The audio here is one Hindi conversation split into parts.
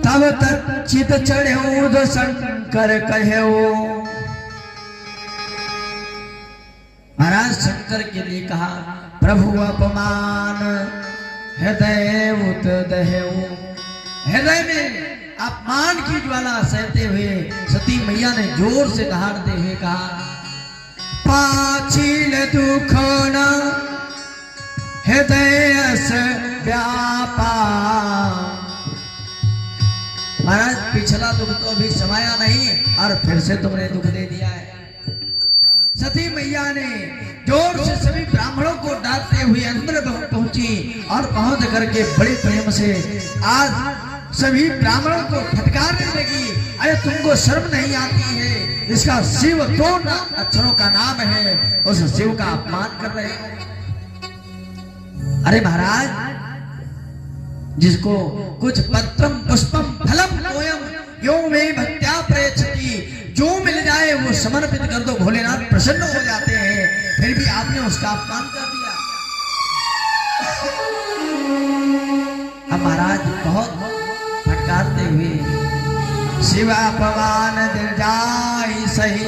तब तक चित चढ़ो जो शंकर कहो। महाराज शंकर के लिए कहा, प्रभु अपमान हृदय उतदहु। हृदय में अपमान की ज्वाला सहते हुए सती मैया ने जोर से दहाड़ते हुए कहा, पाछिल दुख न हृदय से व्यापा। महाराज पिछला दुख तो अभी समाया नहीं और फिर से तुमने दुख दे दिया है। सती मैया ने जोर से सभी ब्राह्मणों को डांटते हुए अंदर पहुंची और पहुंच करके बड़े प्रेम से आज सभी ब्राह्मणों को फटकारने लगी। अरे तुमको शर्म नहीं आती है? इसका शिव 2 अक्षरों का नाम है, उस शिव का अपमान कर रहे हो। अरे महाराज, जिसको कुछ पत्रम पुष्पम फलम तोयम यो में भक्त्या प्रयच्छति, जो मिल जाए वो समर्पित कर दो, भोलेनाथ प्रसन्न हो जाते हैं। फिर भी आपने उसका अपमान कर दिया। अब महाराज बहुत फटकारते हुए, शिव अपमान दिल जाई सही,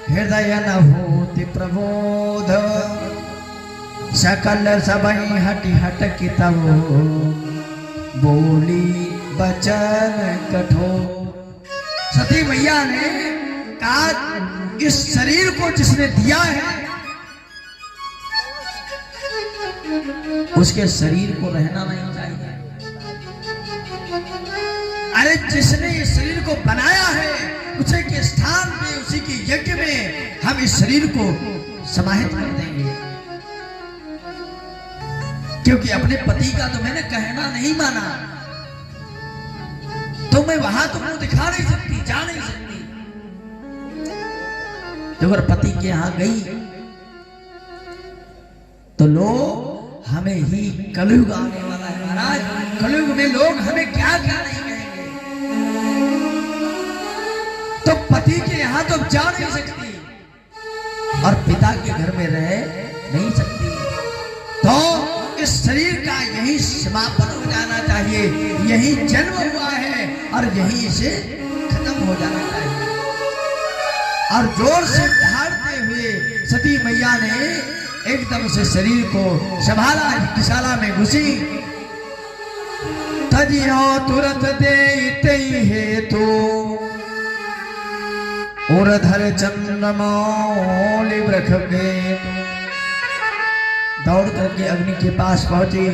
हृदय न होति प्रबोध, सकल सबई हटि हटकी तब, बोली बचन कठोर। सती मैया ने कहा, इस शरीर को जिसने दिया है उसके शरीर को रहना नहीं चाहिए। अरे जिसने इस शरीर को बनाया है उसी के स्थान में, उसी के यज्ञ में हम इस शरीर को समाहित कर देंगे। क्योंकि अपने पति का तो मैंने कहना नहीं माना, तो मैं वहां तो मुंह दिखा नहीं सकती, जा नहीं सकती। तो अगर पति के यहां गई तो लोग हमें ही, कलयुग आने वाला है महाराज, कलयुग में लोग हमें क्या क्या नहीं कहेंगे। तो पति के यहां तो जा नहीं सकती और पिता के घर में रह नहीं सकती। तो इस शरीर का यही समापन हो जाना चाहिए, यही जन्म हुआ है और यही इसे खत्म हो जाना चाहिए। और जोर से दहाड़ते हुए सती मैया ने एकदम से शरीर को संभाला, यज्ञशाला में घुसी। तजियो तुरंत देते हेतु, उर्धर चंद्रमौलि वृख के। दौड़ करके अग्नि के पास पहुंची,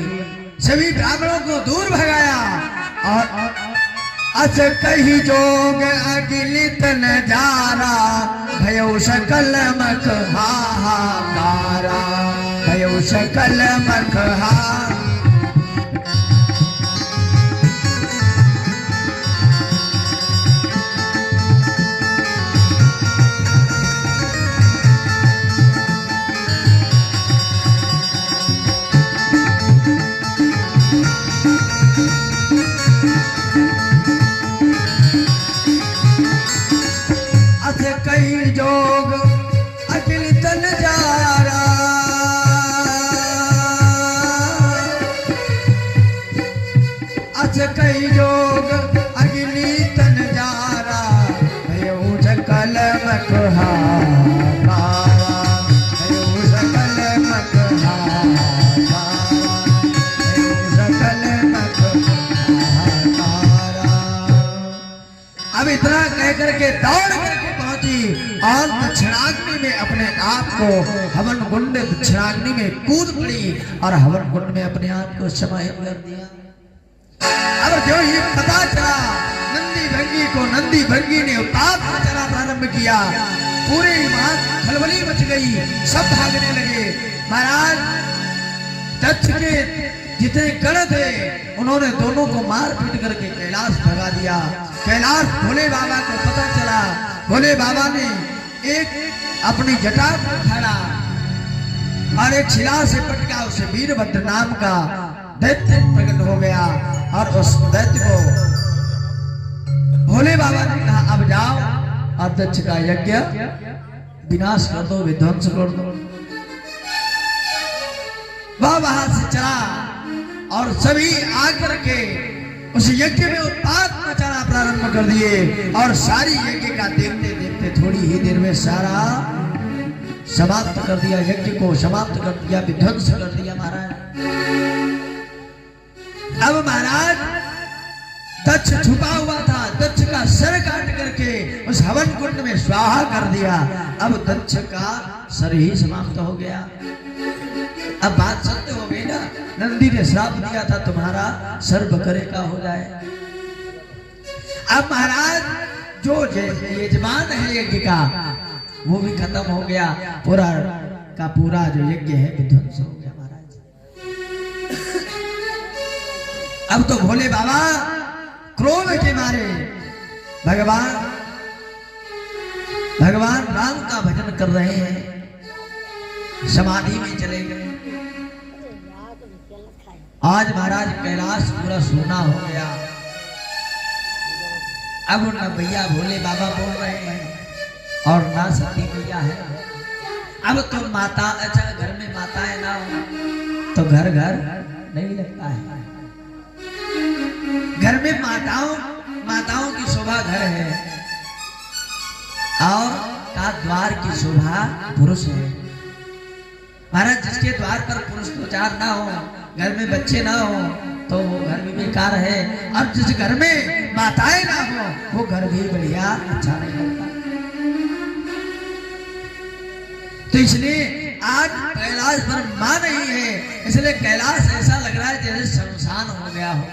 सभी ब्राह्मणों को दूर भगाया और अस कही जोग अगिलित नजारा, भयो सकल मख हाहाकारा, भयो सकल मख हा। कई जोग अगिलित नजारा, अस कई जोग अगिलित नजारा, भयो सकल मख हाहाकारा, भयो सकल मख हाहाकारा, भयो सकल मख हाहाकारा। अब इतना कह करके दौड़ करके और दक्षिणाग्नि में अपने आप को, हवन कुंड दक्षिणाग्नि में कूद पड़ी और हवन कुंड में अपने आप को समाहित कर दिया। अब जो ही पता चला नंदी भृंगी को, नंदी भृंगी ने उत्पात मचाना प्रारंभ किया। पूरे वहां खलबली मच गई, सब भागने लगे। महाराज दक्ष के जितने गण थे उन्होंने दोनों को मार पीट करके कैलाश भगा दिया। कैलाश भोले बाबा को पता चला, भोले बाबा ने एक अपनी जटा को उठाया और एक शिला से पटका, उसे वीरभद्र नाम का दैत्य प्रकट हो गया। और उस दैत्य को भोले बाबा ने कहा, अब जाओ और दक्ष का यज्ञ विनाश कर दो, विध्वंस कर दो। वह वहां से चला और सभी आकर के उस यज्ञ में उत्पात मचाना प्रारंभ कर दिए और सारी यज्ञ का देखते देखते थोड़ी ही देर में सारा समाप्त कर दिया, यज्ञ को समाप्त कर दिया, विध्वंस कर दिया महाराज। अब महाराज दक्ष छुपा हुआ था, दक्ष का सर काट करके उस हवन कुंड में स्वाहा कर दिया। अब दक्ष का सर ही समाप्त हो गया। अब बात सत्य हो गई ना, नंदी ने श्राप दिया था तुम्हारा सर बकरे का हो जाए। अब महाराज जो यजमान है यज्ञ का वो भी खत्म हो गया, पूरा का पूरा जो यज्ञ है विध्वंस हो गया महाराज। अब तो भोले बाबा क्रोध के मारे भगवान राम का भजन कर रहे हैं, समाधि में चले गए। आज महाराज कैलाश पूरा सोना हो गया। अब न भैया भोले बाबा बोल रहे हैं और ना सती मैया है। अब तो माता, अच्छा घर में माता है ना हो तो घर घर नहीं लगता है। घर में माताओं की शोभा घर है और का द्वार की शोभा पुरुष है। महाराज जिसके द्वार पर पुरुष तो चार ना हो, घर में बच्चे ना हो तो वो घर भी बेकार है, और जिस घर में माताएं ना हो वो घर भी बढ़िया अच्छा नहीं लगता। तो इसलिए आज कैलाश पर मां नहीं है, इसलिए कैलाश ऐसा लग रहा है जैसे शमशान हो गया हो।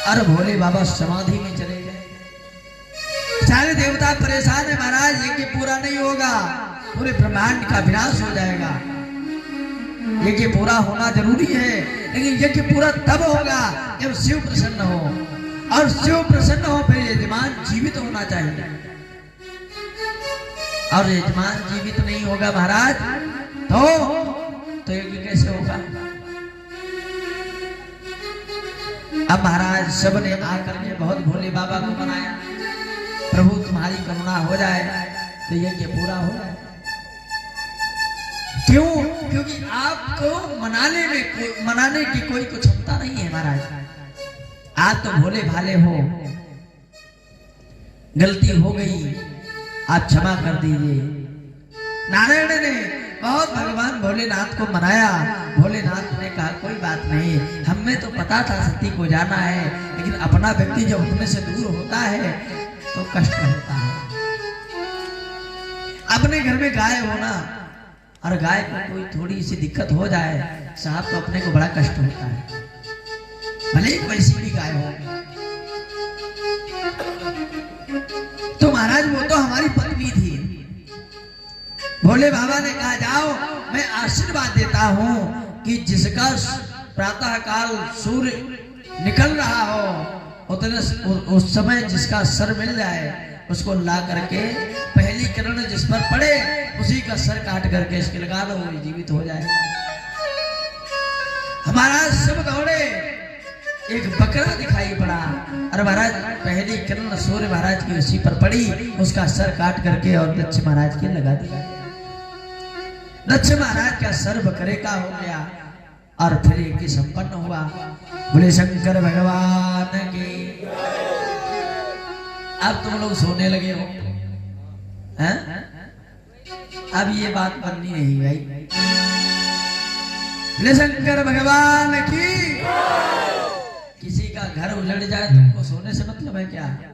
और भोले बाबा समाधि में चले गए। सारे देवता परेशान है महाराज, यज्ञ पूरा नहीं होगा, पूरे ब्रह्मांड का विनाश हो जाएगा। यज्ञ पूरा होना जरूरी है, लेकिन यज्ञ पूरा तब होगा जब शिव प्रसन्न हो, और शिव प्रसन्न हो फिर यजमान जीवित होना चाहिए। और यजमान जीवित नहीं होगा महाराज तो यज्ञ कैसे होगा। अब महाराज सब ने आकर के बहुत भोले बाबा को मनाया, प्रभु तुम्हारी करुणा हो जाए तो यज्ञ पूरा हो जाए। क्यों? क्योंकि आपको मनाने की कोई क्षमता नहीं है महाराज। आप तो भोले भाले हो, गलती हो गई आप क्षमा कर दीजिए। नारायण ने बहुत भगवान भोलेनाथ को मनाया। भोलेनाथ ने कहा कोई बात नहीं, हमें तो पता था सती को जाना है, लेकिन अपना व्यक्ति जब अपने से दूर होता है तो कष्ट होता है। अपने घर में गाय होना और गाय को कोई थोड़ी सी दिक्कत हो जाए साहब तो अपने को बड़ा कष्ट होता है, भले वैसी भी गाय हो। तो महाराज वो तो हमारी पत्नी थी। भोले बाबा ने कहा जाओ मैं आशीर्वाद देता हूं कि जिसका प्रातः काल सूर्य निकल रहा हो उस समय जिसका सर मिल जाए उसको ला करके पहली किरण जिस पर पड़े उसी का सर काट करके इसके लगा दो, वो जीवित हो जाए। हमारा सब दौड़े, एक बकरा दिखाई पड़ा और महाराज पहली किरण सूर्य महाराज की उसी पर पड़ी, उसका सर काट करके और दक्ष महाराज के लगा दिया। दक्ष महाराज का सर बकरे का हो गया और फिर एक संपन्न हुआ। बोले शंकर भगवान की। अब तुम लोग सोने लगे हो हैं? अब ये बात बननी नहीं भाई। बोले शंकर भगवान की। किसी का घर उजड़ जाए तुमको सोने से मतलब है क्या?